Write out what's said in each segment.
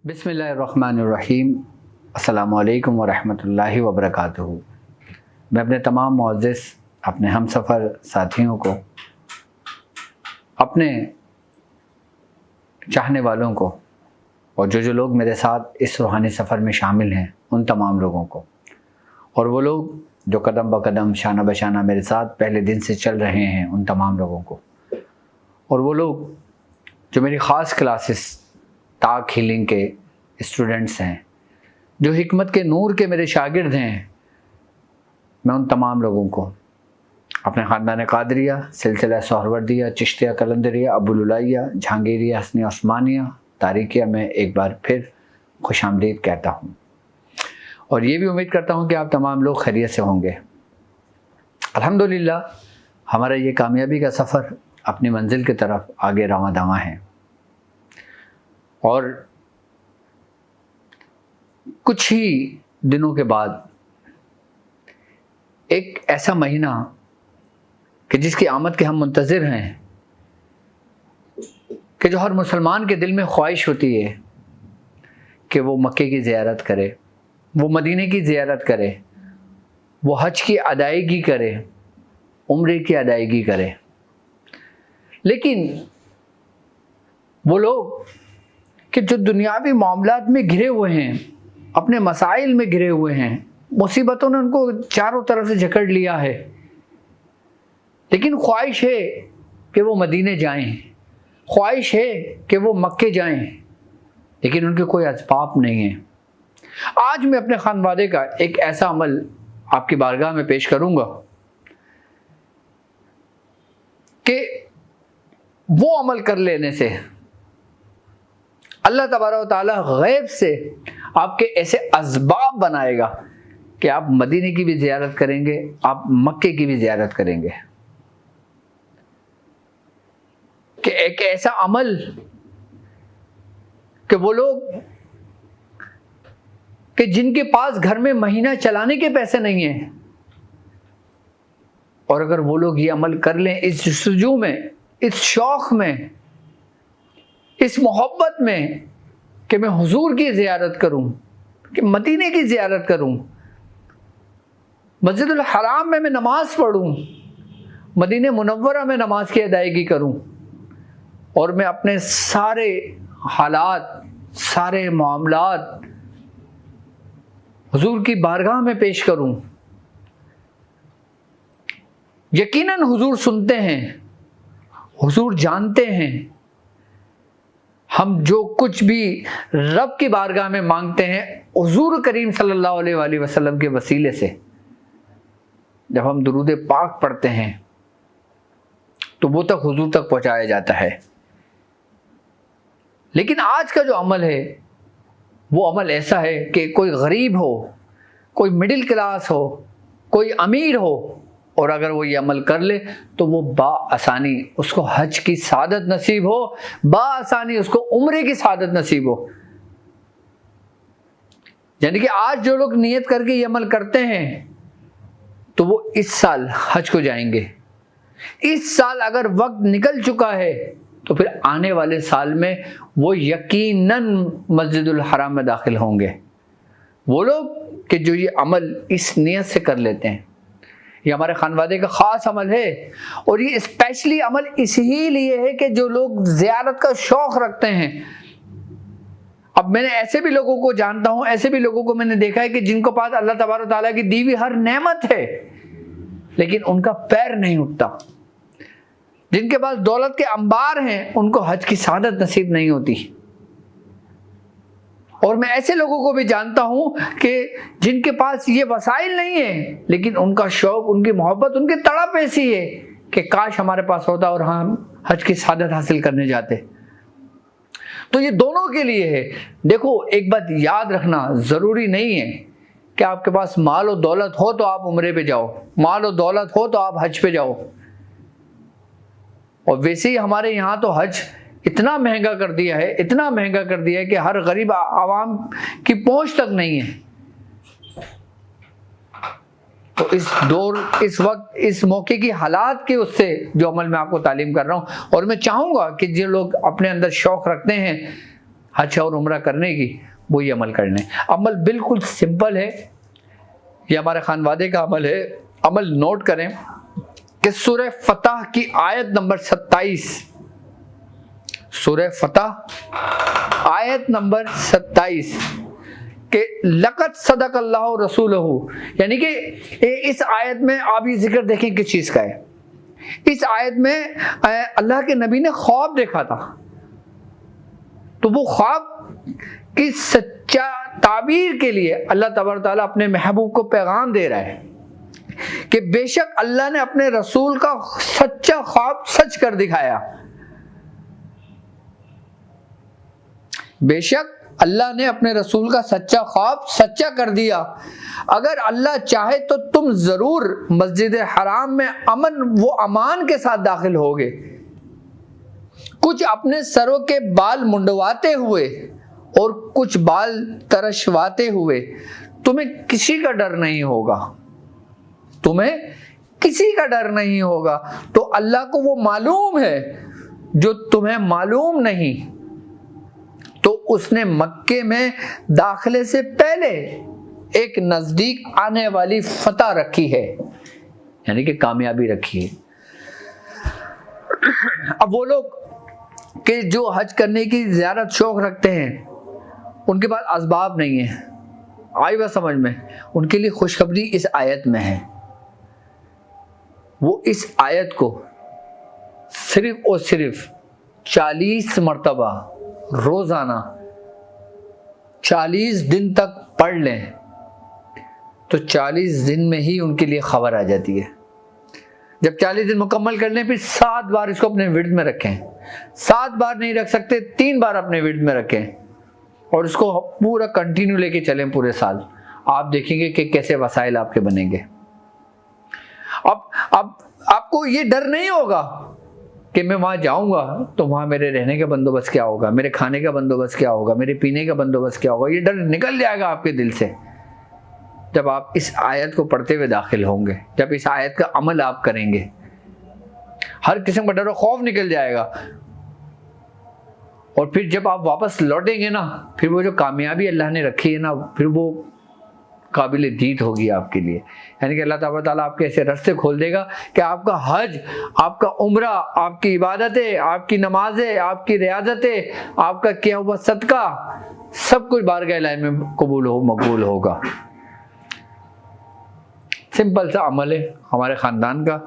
बिस्मिल्लाहिर्रहमानिर्रहीम। अस्सलामु अलैकुम वरहमतुल्लाहि वबरकातुहू। मैं अपने तमाम मुअज़्ज़िज़ अपने हमसफ़र साथियों को, अपने चाहने वालों को और जो लोग मेरे साथ इस रूहानी सफ़र में शामिल हैं उन तमाम लोगों को, और वो लोग जो कदम ब कदम शाना बशाना मेरे साथ पहले दिन से चल रहे हैं उन तमाम लोगों को, और वो लोग जो मेरी ख़ास क्लासेस ताक हीलिंग के स्टूडेंट्स हैं, जो हिकमत के नूर के मेरे शागिर्द हैं, मैं उन तमाम लोगों को अपने ख़ानदान क़ादरिया, सिलसिला सोहरवर्दिया, चिश्तिया कलंदरिया, अबुलुलाइया, जहांगीरिया, हसनी उस्मानिया, तारिकिया में एक बार फिर खुशामदीद कहता हूँ, और ये भी उम्मीद करता हूँ कि आप तमाम लोग खैरियत से होंगे। अल्हम्दुलिल्लाह हमारा ये कामयाबी का सफ़र अपनी मंजिल की तरफ आगे रवां दवां है, और कुछ ही दिनों के बाद एक ऐसा महीना कि जिसकी आमद के हम मुंतज़िर हैं, कि जो हर मुसलमान के दिल में ख्वाहिश होती है कि वो मक्के की ज़ियारत करे, वो मदीने की ज़ियारत करे, वो हज की अदायगी करे, उम्रे की अदायगी करे। लेकिन वो लोग कि जो दुनियावी मामलात में घिरे हुए हैं, अपने मसाइल में घिरे हुए हैं, मुसीबतों ने उनको चारों तरफ से जकड़ लिया है, लेकिन ख्वाहिश है कि वो मदीने जाएं, ख्वाहिश है कि वो मक्के जाएं, लेकिन उनके कोई असबाब नहीं है। आज मैं अपने खानवादे का एक ऐसा अमल आपकी बारगाह में पेश करूंगा कि वो अमल कर लेने से अल्लाह तबारक व तआला गैब से आपके ऐसे असबाब बनाएगा कि आप मदीने की भी ज़ियारत करेंगे, आप मक्के की भी ज़ियारत करेंगे। कि एक ऐसा अमल कि वो लोग कि जिनके पास घर में महीना चलाने के पैसे नहीं हैं, और अगर वो लोग ये अमल कर लें इस जस्तजू में, इस शौक़ में, इस मोहब्बत में कि मैं हुजूर की ज़ियारत करूं, कि मदीने की ज़ियारत करूं, मस्जिदुल हराम में मैं नमाज़ पढ़ूं, मदीने मुनव्वरा में नमाज की अदायगी करूं, और मैं अपने सारे हालात, सारे मामलात हुजूर की बारगाह में पेश करूं। यकीनन हुजूर सुनते हैं, हुजूर जानते हैं हम जो कुछ भी रब की बारगाह में मांगते हैं, हुजूर करीम सल्लल्लाहु अलैहि वसल्लम के वसीले से जब हम दुरूद पाक पढ़ते हैं तो वो तक हुजूर तक पहुंचाया जाता है। लेकिन आज का जो अमल है वो अमल ऐसा है कि कोई गरीब हो, कोई मिडिल क्लास हो, कोई अमीर हो, और अगर वो ये अमल कर ले तो वो बाआसानी उसको हज की सादत नसीब हो, बाआसानी उसको उम्रे की सादत नसीब हो। यानी कि आज जो लोग नियत करके ये अमल करते हैं तो वो इस साल हज को जाएंगे। इस साल अगर वक्त निकल चुका है तो फिर आने वाले साल में वो यकीनन मस्जिदुल हराम में दाखिल होंगे। वो लोग कि जो ये अमल इस नियत से कर लेते हैं, ये हमारे खानवादे का ख़ास अमल है, और ये स्पेशली अमल इसीलिए है कि जो लोग ज़ियारत का शौक़ रखते हैं। अब मैंने ऐसे भी लोगों को जानता हूँ, ऐसे भी लोगों को मैंने देखा है कि जिनको पास अल्लाह तबारक ताला की दी हुई हर नेमत है, लेकिन उनका पैर नहीं उठता। जिनके पास दौलत के अंबार हैं, उनको हज की सादत नसीब नहीं होती। और मैं ऐसे लोगों को भी जानता हूं कि जिनके पास ये वसाइल नहीं है, लेकिन उनका शौक, उनकी मोहब्बत, उनकी तड़प ऐसी है कि काश हमारे पास होता और हम हज की सादत हासिल करने जाते। तो ये दोनों के लिए है। देखो, एक बात याद रखना, ज़रूरी नहीं है कि आपके पास माल और दौलत हो तो आप उम्रे पे जाओ, माल और दौलत हो तो आप हज पे जाओ। और वैसे ही हमारे यहाँ तो हज इतना महंगा कर दिया है, इतना महंगा कर दिया है कि हर गरीब आवाम की पहुंच तक नहीं है। तो इस दौर, इस वक्त, इस मौके की हालात के उससे जो अमल मैं आपको तालीम कर रहा हूँ, और मैं चाहूँगा कि जो लोग अपने अंदर शौक़ रखते हैं حج اور عمرہ کرنے کی، وہی عمل کرنے۔ عمل بالکل سمپل ہے، یہ ہمارے خانوادے کا عمل ہے۔ عمل نوٹ کریں کہ سورہ فتح کی آیت نمبر 27، سورہ فتح آیت نمبر 27 کہ لقد صدق اللہ رسولہ، یعنی کہ اس آیت میں آپ یہ ذکر دیکھیں کس چیز کا ہے۔ اس آیت میں اللہ کے نبی نے خواب دیکھا تھا، تو وہ خواب کی سچا تعبیر کے لیے اللہ تبارک تعالیٰ اپنے محبوب کو پیغام دے رہا ہے کہ بے شک اللہ نے اپنے رسول کا سچا خواب سچ کر دکھایا، بے شک اللہ نے اپنے رسول کا سچا خواب سچا کر دیا۔ اگر اللہ چاہے تو تم ضرور مسجد حرام میں امن و امان کے ساتھ داخل ہوگے، کچھ اپنے سروں کے بال منڈواتے ہوئے اور کچھ بال ترشواتے ہوئے، تمہیں کسی کا ڈر نہیں ہوگا، تمہیں کسی کا ڈر نہیں ہوگا۔ تو اللہ کو وہ معلوم ہے جو تمہیں معلوم نہیں، تو اس نے مکے میں داخلے سے پہلے ایک نزدیک آنے والی فتح رکھی ہے، یعنی کہ کامیابی رکھی ہے۔ اب وہ لوگ کہ جو حج کرنے کی زیارت شوق رکھتے ہیں، ان کے پاس اسباب نہیں ہیں، آئی بات سمجھ میں، ان کے لیے خوشخبری اس آیت میں ہے۔ وہ اس آیت کو صرف اور صرف 40 مرتبہ روزانہ 40 دن تک پڑھ لیں تو 40 دن میں ہی ان کے لیے خبر آ جاتی ہے۔ جب 40 دن مکمل کر لیں پھر 7 بار اس کو اپنے ورد میں رکھیں، 7 بار نہیں رکھ سکتے 3 بار اپنے ورد میں رکھیں، اور اس کو پورا کنٹینیو لے کے چلیں پورے سال۔ آپ دیکھیں گے کہ کیسے وسائل آپ کے بنیں گے۔ اب آپ کو یہ ڈر نہیں ہوگا کہ میں وہاں جاؤں گا تو وہاں میرے رہنے کا بندوبست کیا ہوگا، میرے کھانے کا بندوبست کیا ہوگا، میرے پینے کا بندوبست کیا ہوگا۔ یہ ڈر نکل جائے گا آپ کے دل سے جب آپ اس آیت کو پڑھتے ہوئے داخل ہوں گے، جب اس آیت کا عمل آپ کریں گے، ہر قسم کا ڈر و خوف نکل جائے گا۔ اور پھر جب آپ واپس لوٹیں گے نا، پھر وہ جو کامیابی اللہ نے رکھی ہے نا، پھر وہ قابل دید ہوگی آپ کے لیے۔ یعنی کہ اللہ تعالیٰ آپ کے ایسے راستے کھول دے گا کہ آپ کا حج، آپ کا عمرہ، آپ کی عبادتیں، آپ کی نمازیں، آپ کی ریاضتیں، آپ کا کیا ہوا صدقہ، سب کچھ بارگاہ الہی میں مقبول ہوگا۔ سمپل سا عمل ہے ہمارے خاندان کا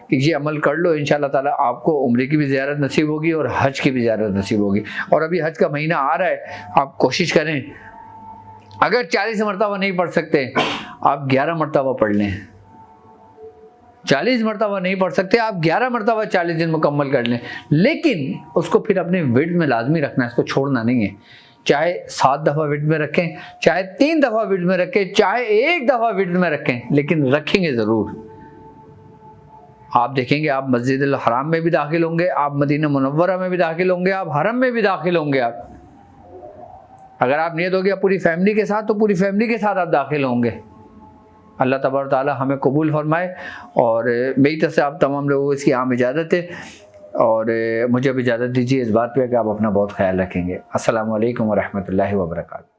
کہ یہ عمل کر لو، انشاءاللہ تعالیٰ آپ کو عمرے کی بھی زیارت نصیب ہوگی اور حج کی بھی زیارت نصیب ہوگی۔ اور ابھی حج کا مہینہ آ رہا ہے، آپ کوشش کریں، اگر 40 مرتبہ نہیں پڑھ سکتے آپ 11 مرتبہ پڑھ لیں، 40 مرتبہ نہیں پڑھ سکتے آپ 11 مرتبہ 40 دن مکمل کر لیں، لیکن اس کو پھر اپنے ورد میں لازمی رکھنا ہے، اس کو چھوڑنا نہیں ہے۔ چاہے 7 دفعہ ورد میں رکھیں، چاہے 3 دفعہ ورد میں رکھیں، چاہے 1 دفعہ ورد میں رکھیں، لیکن رکھیں گے ضرور۔ آپ دیکھیں گے آپ مسجد الحرام میں بھی داخل ہوں گے، آپ مدینہ منورہ میں بھی داخل ہوں گے، آپ حرم میں بھی داخل ہوں گے۔ آپ اگر آپ نیت ہوگی پوری فیملی کے ساتھ، تو پوری فیملی کے ساتھ آپ داخل ہوں گے۔ اللہ تبارک تعالیٰ ہمیں قبول فرمائے، اور میری طرف سے آپ تمام لوگوں کو اس کی عام اجازت ہے، اور مجھے اب اجازت دیجیے اس بات پہ کہ آپ اپنا بہت خیال رکھیں گے۔ السلام علیکم ورحمۃ اللہ وبرکاتہ۔